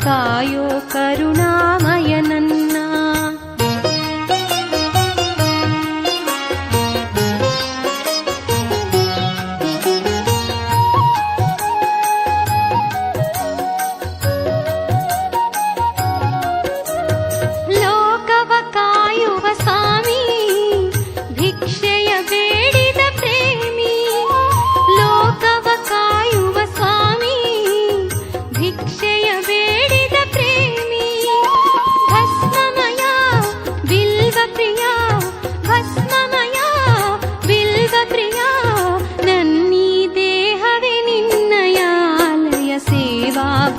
ಕಾಯೋ ಕರುಣಾಮಯ ನನ್ನ.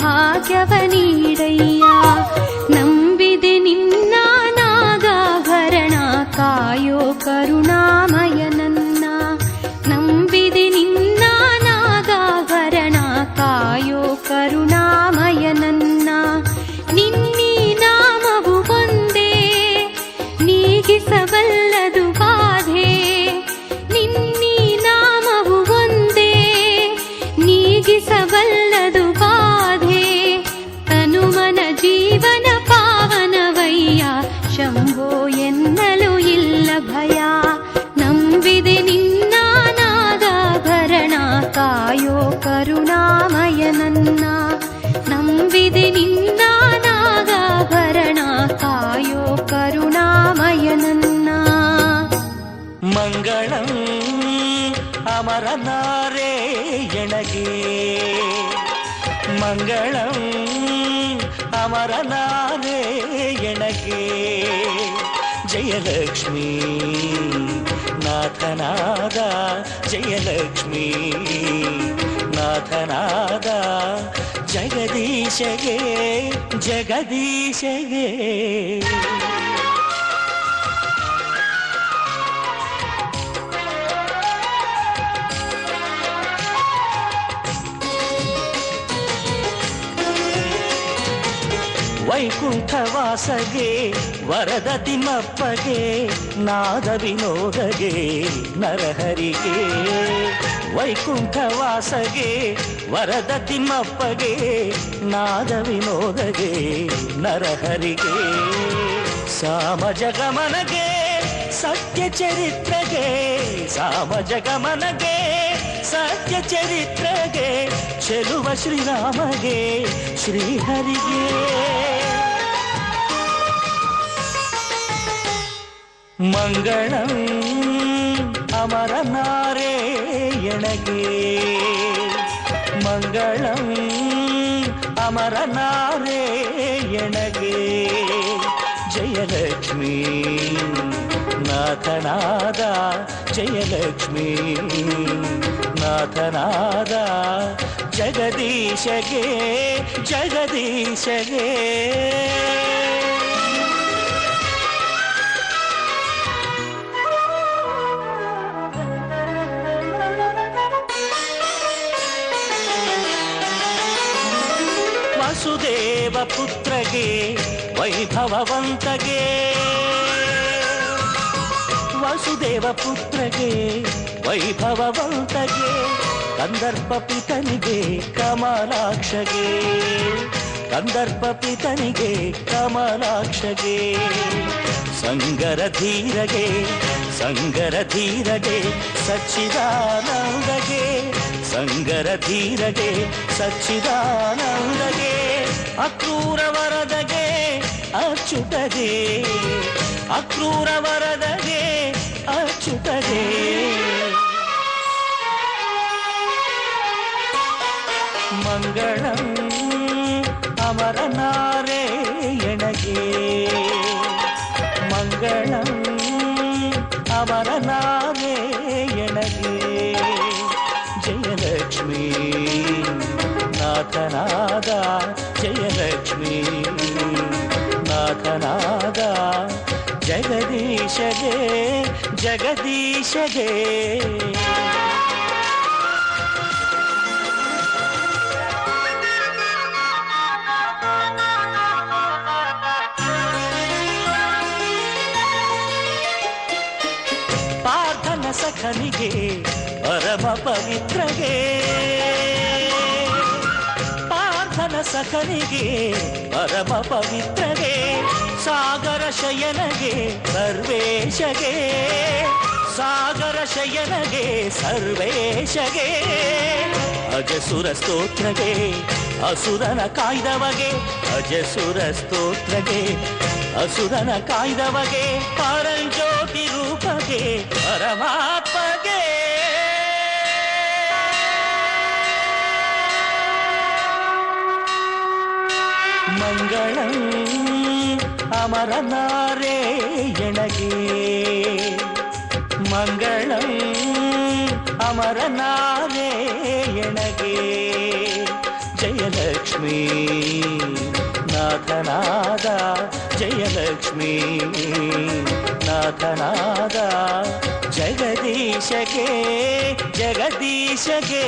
ಭಾಗ್ಯವ ನೀಡಯ್ಯ, ನಂಬಿದೆ ನಿನ್ನ ನಾಗಾಭರಣ ಕಾಯೋ ಕರುಣಾಮಯ ನನ್ನ. ನಂಬಿದೆ ನಿನ್ನ ನಾಗಾಭರಣ ಕಾಯೋ ಕರುಣಾಮಯ ನನ್ನ. ನಿನ್ನೀ ನಾಮವು ಒಂದೇ ನೀಗಿಸಬಲ್ಲದು ಬಾಧೆ. ನಿನ್ನೀ ನಾಮವು ಒಂದೇ ನೀಗಿಸಬಲ್ಲದು ಬಾಧೆ. ತನುಮನ ಜೀವನ ಪಾವನವಯ್ಯ ಶಂಭೋ ಎನ್ನಲು ಇಲ್ಲ ಭಯ. ನಂಬಿದೆ ನಿನ್ನ ನಾಗಾಭರಣ ಕಾಯೋ ಕರುಣಾಮಯ ನನ್ನ. ನಂಬಿದೆ ನಿನ್ನ ನಾಗಾಭರಣ ಕಾಯೋ ಕರುಣಾಮಯ ನನ್ನ. ಮಂಗಳಂ ಅಮರನಾರಾಯಣಗೆ, ಮಂಗಳಂ ಅಮರನಾರಾಯಣಗೆ. ಜಯಲಕ್ಷ್ಮೀ ನಾಥನಾದ, ಜಯಲಕ್ಷ್ಮೀ ನಾಥನಾದ ಜಗದೀಶಗೆ, ಜಗದೀಶಗೆ. ವೈಕುಂಠವಾಸಗೆ ವರದ ತಿಮ್ಮಪ್ಪಗೆ, ನಾದ ವಿನೋದಗೆ ನರಹರಿಗೆ. ವೈಕುಂಠವಾಸಗೆ ವರದ ತಿಮ್ಮಪ್ಪಗೆ, ನಾದ ವಿನೋದಗೆ ನರಹರಿಗೆ. ಸಾಮಜಗಮನಗೆ ಸತ್ಯ ಚರಿತ್ರೆಗೆ, ಸಾಮಜಗಮನಗೆ ಸತ್ಯ ಚರಿತ್ರೆಗೆ. ಚೆಲುವ ಶ್ರೀರಾಮಗೆ ಶ್ರೀಹರಿಗೆ. ಮಂಗಳಂ ಅಮರನಾರಾಯಣಗೆ, ಮಂಗಳಂ ಅಮರನಾರಾಯಣಗೆ. ಜಯಲಕ್ಷ್ಮೀ ನಾಥನಾದ, ಜಯಲಕ್ಷ್ಮೀ ನಾಥನಾದ ಜಗದೀಶಗೆ, ಜಗದೀಶಗೆ. ವಸುದೇವ ಪುತ್ರಗೆ ವೈಭವವಂತಗೆ, ವಸುದೇವ ಪುತ್ರಗೆ ವೈಭವವಂತಗೆ. ಕಂದರ್ಪ ಪಿತನಿಗೆ ಕಮಲಾಕ್ಷಗೆ, ಕಂದರ್ಪ ಪಿತನಿಗೆ ಕಮಲಾಕ್ಷಗೆ. ಸಂಗರ ಧೀರಗೆ, ಸಂಗರ ಧೀರಗೆ ಸಚ್ಚಿದಾನಂದಗೆ, ಸಂಗರ ಧೀರಗೆ ಸಚ್ಚಿದಾನಂದಗೆ. ಅಕ್ರೂರ ವರದಗೆ ಅಚ್ಯುತಗೆ, ಅಕ್ರೂರ ವರದಗೆ ಅಚ್ಯುತಗೆ. ಮಂಗಳಂ ಅಮರನಾರಾಯಣಗೆ, ಮಂಗಳಂ ಅಮರನಾರಾಯಣಗೆ. ಜಯಲಕ್ಷ್ಮೀ ನಾಥನಾದ, ಜಯಲಕ್ಷ್ಮೀ ನಾಥನಾದ ಜಗದೀಶಗೆ, ಜಗದೀಶಗೆ. ಪಾರ್ಥನ ಸಖನಿಗೆ ಪರಮ ಪವಿತ್ರಗೆ, ಪಾರ್ಥನ ಪ್ರಾಣನ ಸಖನಿಗೆ ಪರಮ ಪವಿತ್ರಗೆ ಸಾಗರ ಶಯನಗೆ ಸರ್ವೇಶಗೆ ಸಾಗರ ಶಯನಗೆ ಸರ್ವೇಶಗೆ ಅಜಸುರ ಸ್ತೋತ್ರಗೆ ಅಸುರನ ಕಾಯ್ದವಗೆ ಅಜಸುರ ಸ್ತೋತ್ರಗೆ ಅಸುರನ ಕಾಯ್ದವಗೆ ಪರಂಜ್ಯೋತಿ ರೂಪಗೆ ಪರಮಾತ್ಮಗೆ ಮಂಗಳಂ ಅಮರನಾರಾಯಣಗೆ ಮಂಗಳಂ ಅಮರನಾರಾಯಣಗೆ ಜಯಲಕ್ಷ್ಮೀ ನಾಥನಾದ ಜಯಲಕ್ಷ್ಮೀ ನಾಥನಾದ ಜಗದೀಶಗೆ ಜಗದೀಶಗೆ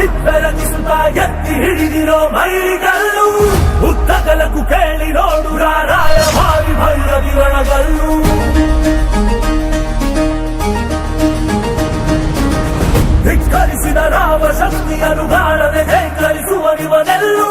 ನಿಬ್ಬೆರಗಿಸುತ್ತ ಎತ್ತಿ ಹಿಡಿದಿರೋ ಮೈಲಿಗಲ್ಲು ಉದ್ದಗಲಕ್ಕೂ ಕೇಳಿ ನೋಡು ರಾರಾಯ ಭಾವಿ ಭೈರವಿ ರಣಗಲ್ಲು ಧಿಕ್ಕರಿಸಿದ ರಾಮ ಶಕ್ತಿಯನ್ನು ಕಾಣದೆ ಧಿಕ್ಕರಿಸುವ ಇವನೆಲ್ಲೂ